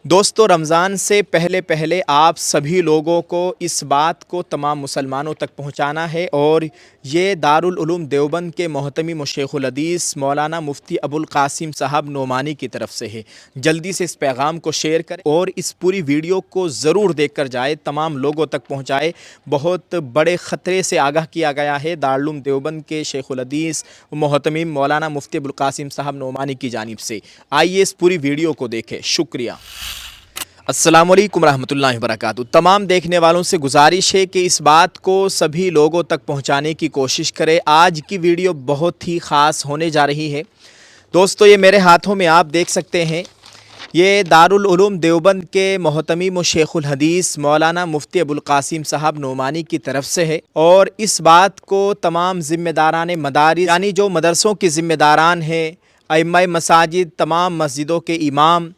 دوستو رمضان سے پہلے پہلے آپ سبھی لوگوں کو اس بات کو تمام مسلمانوں تک پہنچانا ہے، اور یہ دارالعلوم دیوبند کے محتمم و شیخ الحدیث مولانا مفتی ابوالقاسم صاحب نعمانی کی طرف سے ہے۔ جلدی سے اس پیغام کو شیئر کریں اور اس پوری ویڈیو کو ضرور دیکھ کر جائے، تمام لوگوں تک پہنچائے۔ بہت بڑے خطرے سے آگاہ کیا گیا ہے دارالعلوم دیوبند کے شیخ الحدیث محتمم مولانا مفتی ابوالقاسم صاحب نعمانی کی جانب سے۔ آئیے اس پوری ویڈیو کو دیکھیں۔ شکریہ۔ السلام علیکم ورحمۃ اللہ وبرکاتہ۔ تمام دیکھنے والوں سے گزارش ہے کہ اس بات کو سبھی لوگوں تک پہنچانے کی کوشش کرے۔ آج کی ویڈیو بہت ہی خاص ہونے جا رہی ہے۔ دوستو یہ میرے ہاتھوں میں آپ دیکھ سکتے ہیں، یہ دارالعلوم دیوبند کے محتمم و شیخ الحدیث مولانا مفتی ابوالقاسم صاحب نعمانی کی طرف سے ہے، اور اس بات کو تمام ذمہ داران مدارس یعنی جو مدرسوں کے ذمہ داران ہیں، ائمہ مساجد، تمام مسجدوں کے امام،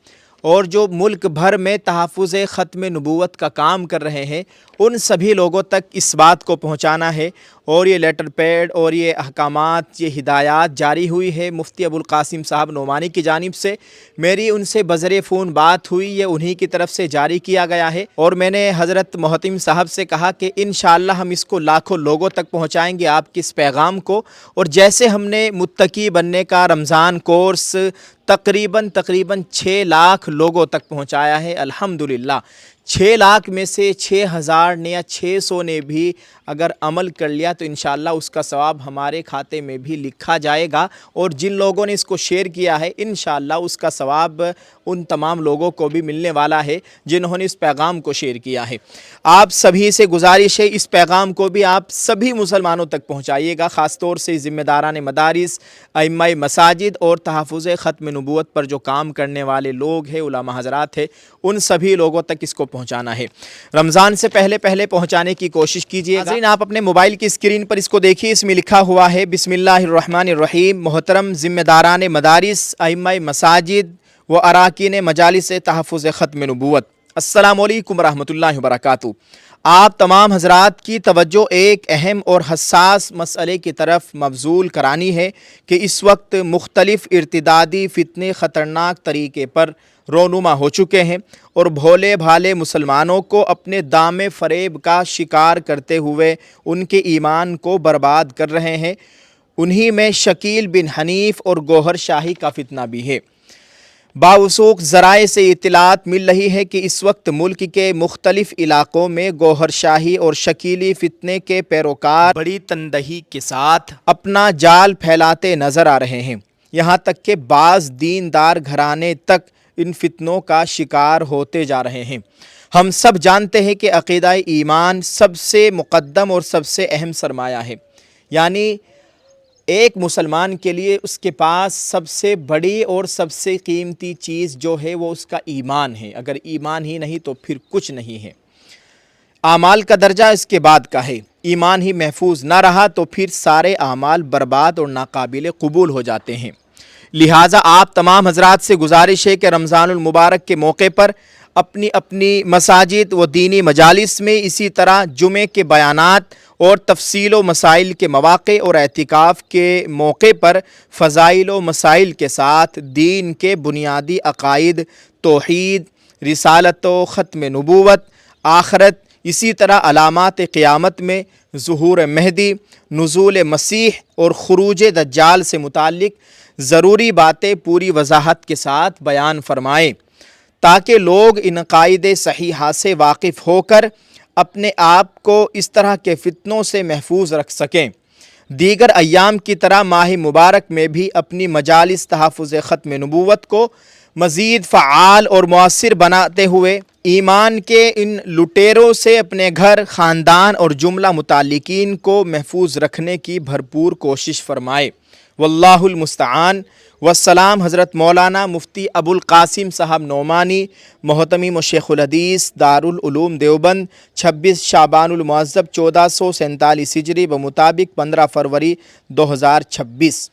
اور جو ملک بھر میں تحفظ ختم نبوت کا کام کر رہے ہیں، ان سبھی لوگوں تک اس بات کو پہنچانا ہے۔ اور یہ لیٹر پیڈ اور یہ احکامات، یہ ہدایات جاری ہوئی ہے مفتی ابوالقاسم صاحب نعمانی کی جانب سے۔ میری ان سے بذر فون بات ہوئی، یہ انہی کی طرف سے جاری کیا گیا ہے، اور میں نے حضرت محتمم صاحب سے کہا کہ انشاءاللہ ہم اس کو لاکھوں لوگوں تک پہنچائیں گے، آپ کے اس پیغام کو۔ اور جیسے ہم نے متقی بننے کا رمضان کورس تقریباً 6 لاکھ لوگوں تک پہنچایا ہے، الحمدللہ 6 لاکھ میں سے 6,000 نے یا 600 نے بھی اگر عمل کر لیا تو انشاءاللہ اس کا ثواب ہمارے کھاتے میں بھی لکھا جائے گا، اور جن لوگوں نے اس کو شیئر کیا ہے انشاءاللہ اس کا ثواب ان تمام لوگوں کو بھی ملنے والا ہے جنہوں نے اس پیغام کو شیئر کیا ہے۔ آپ سبھی سے گزارش ہے اس پیغام کو بھی آپ سبھی مسلمانوں تک پہنچائیے گا، خاص طور سے ذمہ داران مدارس، ائمہ مساجد اور تحفظ ختم نبوت پر جو کام کرنے والے لوگ ہیں، علماء حضرات ہیں، ان سبھی لوگوں تک اس کو پہنچانا ہے۔ رمضان سے پہلے پہنچانے کی کوشش کیجیے گا۔ آپ اپنے موبائل کی اسکرین پر اس کو دیکھیے، اس میں لکھا ہوا ہے بسم اللہ الرحمن الرحیم۔ محترم ذمہ داران مدارس، ائمہ مساجد و اراکین مجالس تحفظ ختم نبوت، السلام علیکم ورحمۃ اللہ وبرکاتہ۔ آپ تمام حضرات کی توجہ ایک اہم اور حساس مسئلے کی طرف مبذول کرانی ہے کہ اس وقت مختلف ارتدادی فتنے خطرناک طریقے پر رونما ہو چکے ہیں، اور بھولے بھالے مسلمانوں کو اپنے دام فریب کا شکار کرتے ہوئے ان کے ایمان کو برباد کر رہے ہیں۔ انہی میں شکیل بن حنیف اور گوہر شاہی کا فتنہ بھی ہے۔ باوثوق ذرائع سے اطلاعات مل رہی ہے کہ اس وقت ملک کے مختلف علاقوں میں گوہر شاہی اور شکیلی فتنے کے پیروکار بڑی تندہی کے ساتھ اپنا جال پھیلاتے نظر آ رہے ہیں، یہاں تک کہ بعض دیندار گھرانے تک ان فتنوں کا شکار ہوتے جا رہے ہیں۔ ہم سب جانتے ہیں کہ عقیدہ ایمان سب سے مقدم اور سب سے اہم سرمایہ ہے، یعنی ایک مسلمان کے لیے اس کے پاس سب سے بڑی اور سب سے قیمتی چیز جو ہے وہ اس کا ایمان ہے۔ اگر ایمان ہی نہیں تو پھر کچھ نہیں ہے۔ اعمال کا درجہ اس کے بعد کا ہے۔ ایمان ہی محفوظ نہ رہا تو پھر سارے اعمال برباد اور ناقابل قبول ہو جاتے ہیں۔ لہٰذا آپ تمام حضرات سے گزارش ہے کہ رمضان المبارک کے موقع پر اپنی اپنی مساجد و دینی مجالس میں اسی طرح جمعے کے بیانات اور تفصیل و مسائل کے مواقع اور اعتکاف کے موقع پر فضائل و مسائل کے ساتھ دین کے بنیادی عقائد، توحید، رسالت و ختم نبوت، آخرت، اسی طرح علامات قیامت میں ظہور مہدی، نزول مسیح اور خروج دجال سے متعلق ضروری باتیں پوری وضاحت کے ساتھ بیان فرمائیں، تاکہ لوگ ان عقائد صحیحہ سے واقف ہو کر اپنے آپ کو اس طرح کے فتنوں سے محفوظ رکھ سکیں۔ دیگر ایام کی طرح ماہ مبارک میں بھی اپنی مجالس تحفظ ختم نبوت کو مزید فعال اور مؤثر بناتے ہوئے ایمان کے ان لٹیروں سے اپنے گھر، خاندان اور جملہ متعلقین کو محفوظ رکھنے کی بھرپور کوشش فرمائے۔ واللہ المستعان۔ والسلام حضرت مولانا مفتی ابوالقاسم صاحب نعمانی، محتمم و شیخ الحدیث دارالعلوم دیوبند، 26 شعبان المعظم 1447 ہجری بمطابق 15 فروری 2026۔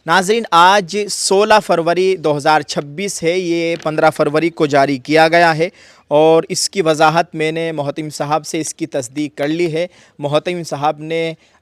ناظرین آج 16 فروری 2026 ہے، یہ 15 فروری کو جاری کیا گیا ہے، اور اس کی وضاحت میں نے محتمم صاحب سے اس کی تصدیق کر لی ہے۔ محتمم صاحب نے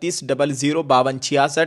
9536005266।